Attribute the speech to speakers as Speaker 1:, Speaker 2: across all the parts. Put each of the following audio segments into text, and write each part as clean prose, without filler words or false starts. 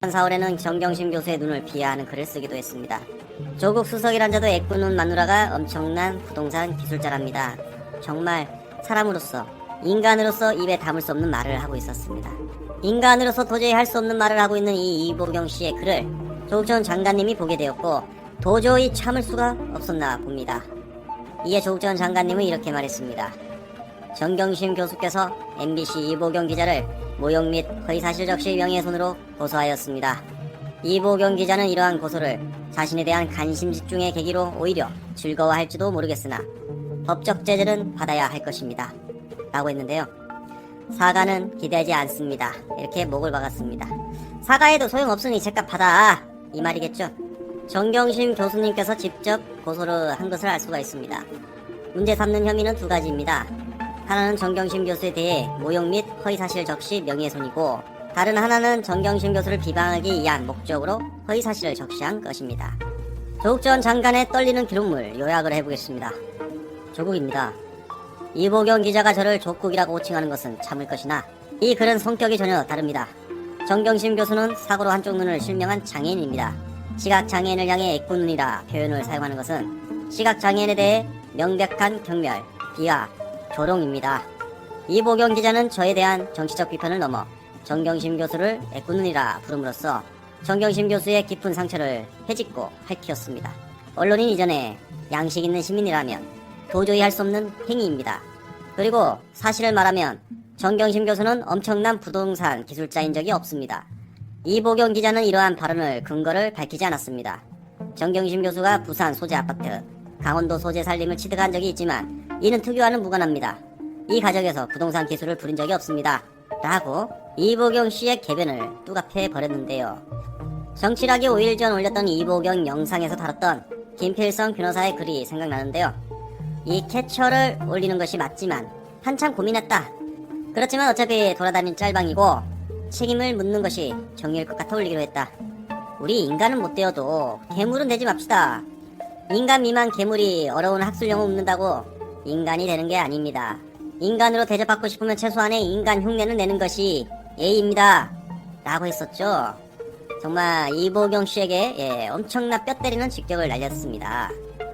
Speaker 1: 4월에는 정경심 교수의 눈을 비하하는 글을 쓰기도 했습니다. 조국 수석이란 자도 애꾸는 마누라가 엄청난 부동산 기술자랍니다. 정말 사람으로서, 인간으로서 입에 담을 수 없는 말을 하고 있었습니다. 인간으로서 도저히 할 수 없는 말을 하고 있는 이 이보경 씨의 글을 조국 전 장관님이 보게 되었고 도저히 참을 수가 없었나 봅니다. 이에 조국 전 장관님은 이렇게 말했습니다. 정경심 교수께서 MBC 이보경 기자를 모욕 및 허위사실 적시 명예훼손으로 고소하였습니다. 이보경 기자는 이러한 고소를 자신에 대한 관심 집중의 계기로 오히려 즐거워할지도 모르겠으나 법적 제재는 받아야 할 것입니다. 라고 했는데요. 사과는 기대하지 않습니다. 이렇게 목을 박았습니다. 사과해도 소용없으니 제값 받아, 이 말이겠죠. 정경심 교수님께서 직접 고소를 한 것을 알 수가 있습니다. 문제 삼는 혐의는 두 가지입니다. 하나는 정경심 교수에 대해 모욕 및 허위사실 적시 명예훼손이고, 다른 하나는 정경심 교수를 비방하기 위한 목적으로 허위사실을 적시한 것입니다. 조국 전 장관의 떨리는 기록물 요약을 해보겠습니다. 조국입니다. 이보경 기자가 저를 조국이라고 호칭하는 것은 참을 것이나 이 글은 성격이 전혀 다릅니다. 정경심 교수는 사고로 한쪽 눈을 실명한 장애인입니다. 시각장애인을 향해 애꾸눈이라 표현을 사용하는 것은 시각장애인에 대해 명백한 경멸, 비하, 조롱입니다. 이보경 기자는 저에 대한 정치적 비판을 넘어 정경심 교수를 애꾸눈이라 부름으로써 정경심 교수의 깊은 상처를 헤집고 핥히었습니다. 언론인 이전에 양식 있는 시민이라면 도저히 할 수 없는 행위입니다. 그리고 사실을 말하면 정경심 교수는 엄청난 부동산 기술자인 적이 없습니다. 이보경 기자는 이러한 발언을 근거를 밝히지 않았습니다. 정경심 교수가 부산 소재 아파트, 강원도 소재 살림을 취득한 적이 있지만 이는 특유와는 무관합니다. 이 가정에서 부동산 기술을 부린 적이 없습니다. 라고 이보경 씨의 개변을 뚜갑해 버렸는데요. 정치락이 5일 전 올렸던 이보경 영상에서 다뤘던 김필성 변호사의 글이 생각나는데요. 이 캡처를 올리는 것이 맞지만 한참 고민했다. 그렇지만 어차피 돌아다닌 짤방이고 책임을 묻는 것이 정의일 것 같아 올리기로 했다. 우리 인간은 못 되어도 괴물은 되지 맙시다. 인간 미만 괴물이 어려운 학술용어 묻는다고 인간이 되는 게 아닙니다. 인간으로 대접받고 싶으면 최소한의 인간 흉내는 내는 것이 예의입니다. 라고 했었죠. 정말 이보경 씨에게 엄청난 뼈 때리는 직격을 날렸습니다.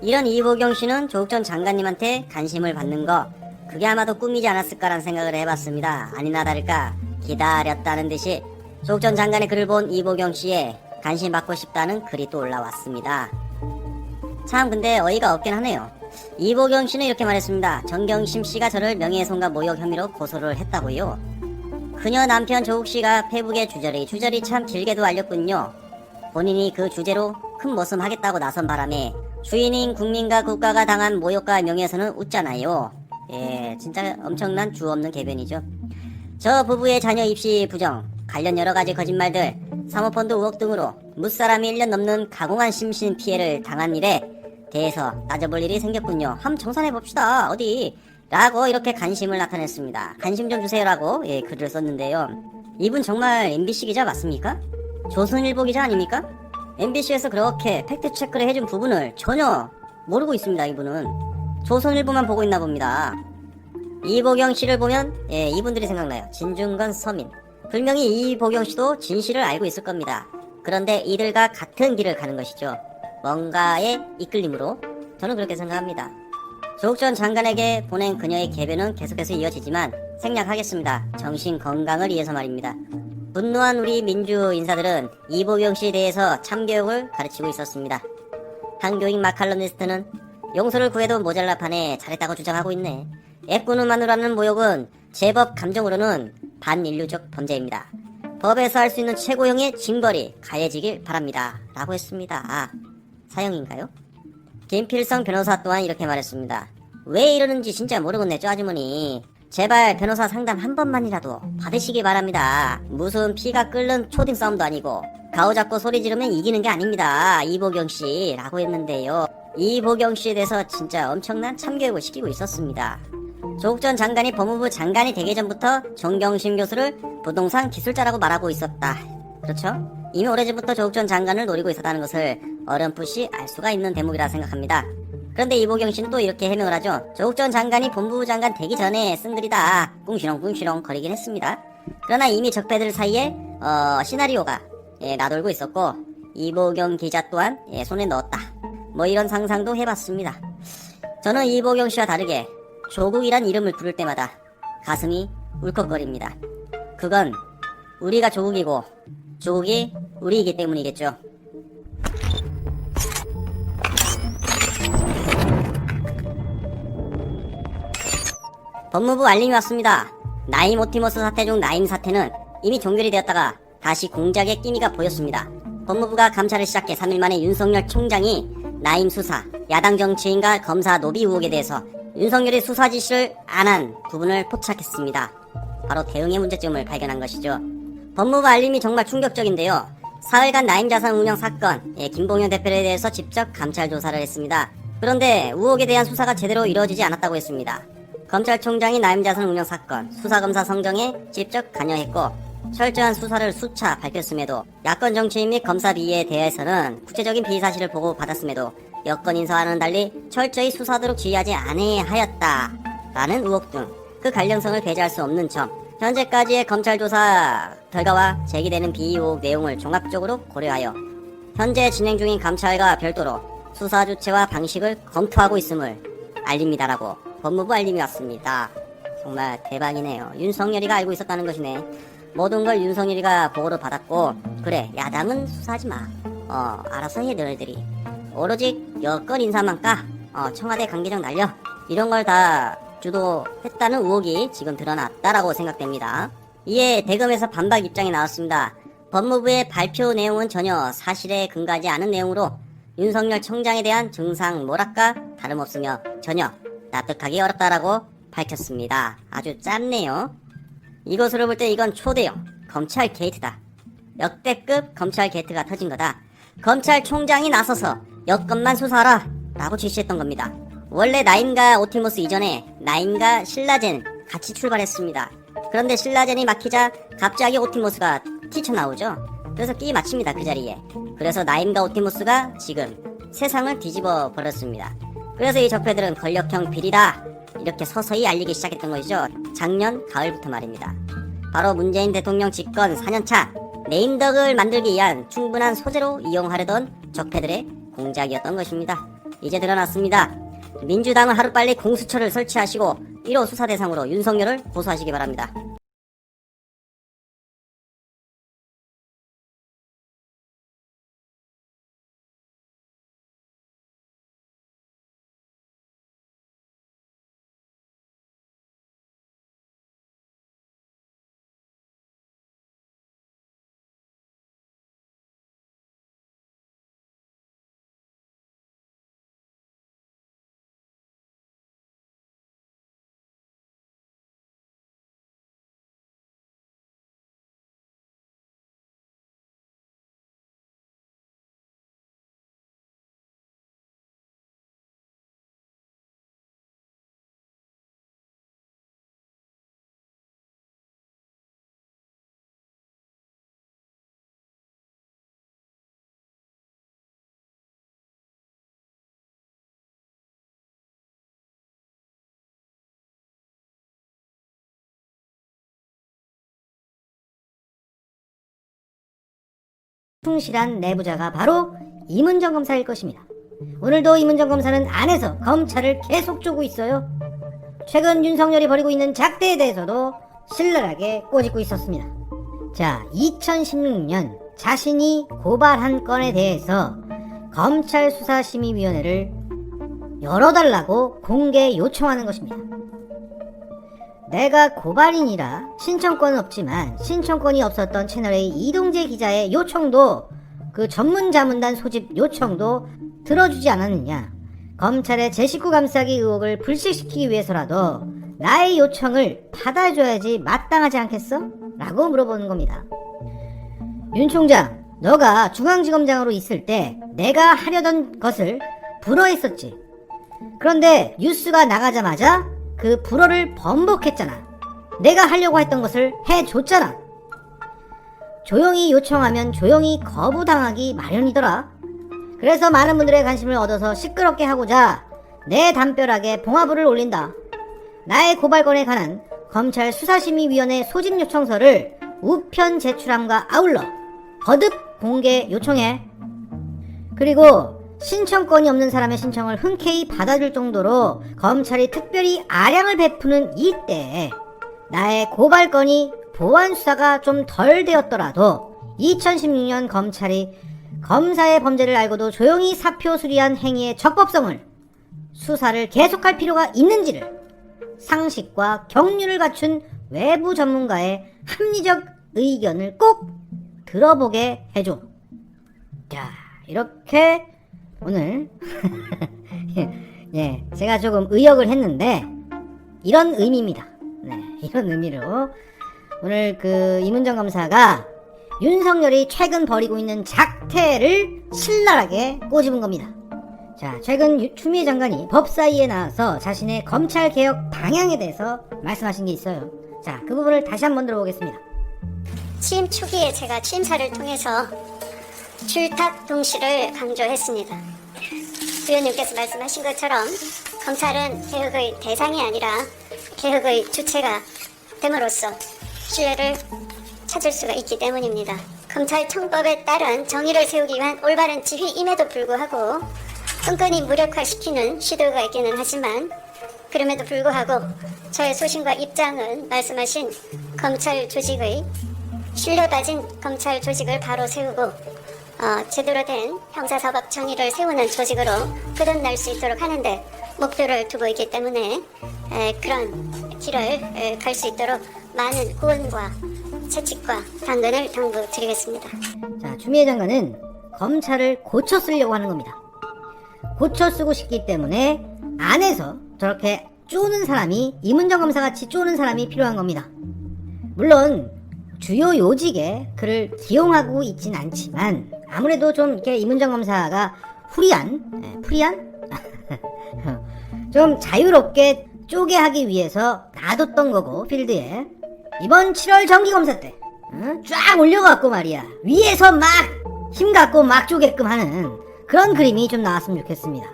Speaker 1: 이런 이보경 씨는 조국 전 장관님한테 관심을 받는 거 그게 아마도 꿈이지 않았을까라는 생각을 해봤습니다. 아니나 다를까 기다렸다는 듯이 조국 전 장관의 글을 본 이보경 씨의 관심 받고 싶다는 글이 또 올라왔습니다. 참 근데 어이가 없긴 하네요. 이보경 씨는 이렇게 말했습니다. 정경심 씨가 저를 명예훼손과 모욕 혐의로 고소를 했다고요. 그녀 남편 조국 씨가 페북에 주저리 참 길게도 알렸군요. 본인이 그 주제로 큰 모습 하겠다고 나선 바람에 주인인 국민과 국가가 당한 모욕과 명예훼손은 웃잖아요. 진짜 엄청난 주 없는 개변이죠. 저 부부의 자녀 입시 부정, 관련 여러가지 거짓말들, 사모펀드 의혹 등으로 무사람이 1년 넘는 가공한 심신 피해를 당한 일에 대해서 따져볼 일이 생겼군요. 한번 정산해봅시다. 어디? 라고 이렇게 관심을 나타냈습니다. 관심 좀 주세요라고 글을 썼는데요. 이분 정말 MBC 기자 맞습니까? 조선일보 기자 아닙니까? MBC에서 그렇게 팩트체크를 해준 부분을 전혀 모르고 있습니다. 이분은 조선일보만 보고 있나 봅니다. 이보경 씨를 보면 이분들이 생각나요. 진중건, 서민. 분명히 이보경 씨도 진실을 알고 있을 겁니다. 그런데 이들과 같은 길을 가는 것이죠. 뭔가의 이끌림으로 저는 그렇게 생각합니다. 조국 전 장관에게 보낸 그녀의 개변은 계속해서 이어지지만 생략하겠습니다. 정신 건강을 위해서 말입니다. 분노한 우리 민주 인사들은 이보경 씨에 대해서 참교육을 가르치고 있었습니다. 한교익 마칼럼니스트는 용서를 구해도 모자라 판에 잘했다고 주장하고 있네. 애꾸는 마누라는 모욕은 제법 감정으로는 반인류적 범죄입니다. 법에서 할 수 있는 최고형의 징벌이 가해지길 바랍니다. 라고 했습니다. 사형인가요? 김필성 변호사 또한 이렇게 말했습니다. 왜 이러는지 진짜 모르겠네, 저 아주머니. 제발 변호사 상담 한 번만이라도 받으시기 바랍니다. 무슨 피가 끓는 초딩 싸움도 아니고 가오 잡고 소리 지르면 이기는 게 아닙니다. 이보경 씨 라고 했는데요. 이보경 씨에 대해서 진짜 엄청난 참교육을 시키고 있었습니다. 조국 전 장관이 법무부 장관이 되기 전부터 정경심 교수를 부동산 기술자라고 말하고 있었다. 그렇죠? 이미 오래전부터 조국 전 장관을 노리고 있었다는 것을 어렴풋이 알 수가 있는 대목이라 생각합니다. 그런데 이보경 씨는 또 이렇게 해명을 하죠. 조국 전 장관이 법무부 장관 되기 전에 쓴 글이다. 꿍시렁 거리긴 했습니다. 그러나 이미 적배들 사이에 시나리오가 나돌고 있었고 이보경 기자 또한 손에 넣었다. 뭐 이런 상상도 해봤습니다. 저는 이보경 씨와 다르게 조국이란 이름을 부를 때마다 가슴이 울컥거립니다. 그건 우리가 조국이고 조국이 우리이기 때문이겠죠. 법무부 알림이 왔습니다. 나임 오티머스 사태 중 나임 사태는 이미 종결이 되었다가 다시 공작의 끼니가 보였습니다. 법무부가 감찰을 시작해 3일 만에 윤석열 총장이 나임 수사, 야당 정치인과 검사 노비 의혹에 대해서 윤석열이 수사 지시를 안 한 부분을 포착했습니다. 바로 대응의 문제점을 발견한 것이죠. 법무부 알림이 정말 충격적인데요. 사흘간 나임 자산 운영 사건, 김봉현 대표에 대해서 직접 감찰 조사를 했습니다. 그런데 의혹에 대한 수사가 제대로 이루어지지 않았다고 했습니다. 검찰총장이 나임자산 운영 사건 수사검사 성정에 직접 관여했고 철저한 수사를 수차 밝혔음에도 야권 정치인 및 검사 비위에 대해서는 구체적인 비사실을 보고받았음에도 여권 인사와는 달리 철저히 수사하도록 지휘하지 아니하였다라는 의혹 등 그 관련성을 배제할 수 없는 점, 현재까지의 검찰 조사 결과와 제기되는 비의 의혹 내용을 종합적으로 고려하여 현재 진행 중인 감찰과 별도로 수사 주체와 방식을 검토하고 있음을 알립니다라고 법무부 알림이 왔습니다. 정말 대박이네요. 윤석열이가 알고 있었다는 것이네. 모든 걸 윤석열이가 보고를 받았고, 그래 야당은 수사하지 마. 알아서 해 너희들이. 오로지 여권 인사만 까. 청와대 관계장 날려. 이런 걸 다 주도했다는 의혹이 지금 드러났다라고 생각됩니다. 이에 대검에서 반박 입장이 나왔습니다. 법무부의 발표 내용은 전혀 사실에 근거하지 않은 내용으로 윤석열 총장에 대한 증상 뭐랄까 다름없으며 전혀 납득하기 어렵다라고 밝혔습니다. 아주 짧네요. 이것으로 볼 때 이건 초대형 검찰 게이트다. 역대급 검찰 게이트가 터진 거다. 검찰총장이 나서서 여건만 수사하라 라고 지시했던 겁니다. 원래 나임과 오티머스 이전에 나임과 신라젠 같이 출발했습니다. 그런데 신라젠이 막히자 갑자기 오티머스가 튀쳐나오죠. 그래서 끼 맞춥니다. 그 자리에. 그래서 나임과 오티머스가 지금 세상을 뒤집어 버렸습니다. 그래서 이 적폐들은 권력형 비리다 이렇게 서서히 알리기 시작했던 것이죠. 작년 가을부터 말입니다. 바로 문재인 대통령 집권 4년차 네임덕을 만들기 위한 충분한 소재로 이용하려던 적폐들의 공작이었던 것입니다. 이제 드러났습니다. 민주당은 하루빨리 공수처를 설치하시고 1호 수사 대상으로 윤석열을 고소하시기 바랍니다.
Speaker 2: 충실한 내부자가 바로 임은정 검사일 것입니다. 오늘도 임은정 검사는 안에서 검찰을 계속 쪼고 있어요. 최근 윤석열이 벌이고 있는 작대에 대해서도 신랄하게 꼬집고 있었습니다. 자, 2016년 자신이 고발한 건에 대해서 검찰 수사심의위원회를 열어달라고 공개 요청하는 것입니다. 내가 고발인이라 신청권은 없지만 신청권이 없었던 채널A 이동재 기자의 요청도, 그 전문자문단 소집 요청도 들어주지 않았느냐. 검찰의 제19 감싸기 의혹을 불식시키기 위해서라도 나의 요청을 받아줘야지 마땅하지 않겠어? 라고 물어보는 겁니다. 윤 총장, 너가 중앙지검장으로 있을 때 내가 하려던 것을 불허했었지. 그런데 뉴스가 나가자마자 그 불허를 번복했잖아. 내가 하려고 했던 것을 해줬잖아. 조용히 요청하면 조용히 거부당하기 마련이더라. 그래서 많은 분들의 관심을 얻어서 시끄럽게 하고자 내 담벼락에 봉화불을 올린다. 나의 고발건에 관한 검찰 수사심의위원회 소집 요청서를 우편 제출함과 아울러 거듭 공개 요청해. 그리고 신청권이 없는 사람의 신청을 흔쾌히 받아줄 정도로 검찰이 특별히 아량을 베푸는 이때에 나의 고발건이 보안 수사가 좀 덜 되었더라도 2016년 검찰이 검사의 범죄를 알고도 조용히 사표 수리한 행위의 적법성을 수사를 계속할 필요가 있는지를 상식과 경륜을 갖춘 외부 전문가의 합리적 의견을 꼭 들어보게 해줘. 자, 이렇게 오늘 예, 제가 조금 의역을 했는데 이런 의미입니다. 네, 이런 의미로 오늘 그 이문정 검사가 윤석열이 최근 벌이고 있는 작태를 신랄하게 꼬집은 겁니다. 자, 최근 추미애 장관이 법사위에 나와서 자신의 검찰개혁 방향에 대해서 말씀하신 게 있어요. 자, 그 부분을 다시 한번 들어보겠습니다.
Speaker 3: 취임 초기에 제가 취임사를 통해서 줄탁 동시를 강조했습니다. 의원님께서 말씀하신 것처럼 검찰은 개혁의 대상이 아니라 개혁의 주체가 됨으로써 신뢰를 찾을 수가 있기 때문입니다. 검찰청법에 따른 정의를 세우기 위한 올바른 지휘임에도 불구하고 끈끈이 무력화시키는 시도가 있기는 하지만 그럼에도 불구하고 저의 소신과 입장은 말씀하신 검찰 조직의 신뢰받은 검찰 조직을 바로 세우고 제대로 된 형사사법 정의를 세우는 조직으로 거듭날 수 있도록 하는데 목표를 두고 있기 때문에 그런 길을 갈 수 있도록 많은 후원과 채찍과 당근을 당부드리겠습니다.
Speaker 2: 자, 추미애 장관은 검찰을 고쳐 쓰려고 하는 겁니다. 고쳐 쓰고 싶기 때문에 안에서 저렇게 쪼는 사람이, 이문정 검사같이 쪼는 사람이 필요한 겁니다. 물론 주요 요직에 그를 기용하고 있진 않지만 아무래도 좀 이렇게 이문정 검사가 프리한 좀 자유롭게 쪼개 하기 위해서 놔뒀던 거고, 필드에 이번 7월 정기검사 때 쫙 올려갖고 말이야, 위에서 막 힘갖고 막 쪼개끔 하는 그런 그림이 좀 나왔으면 좋겠습니다.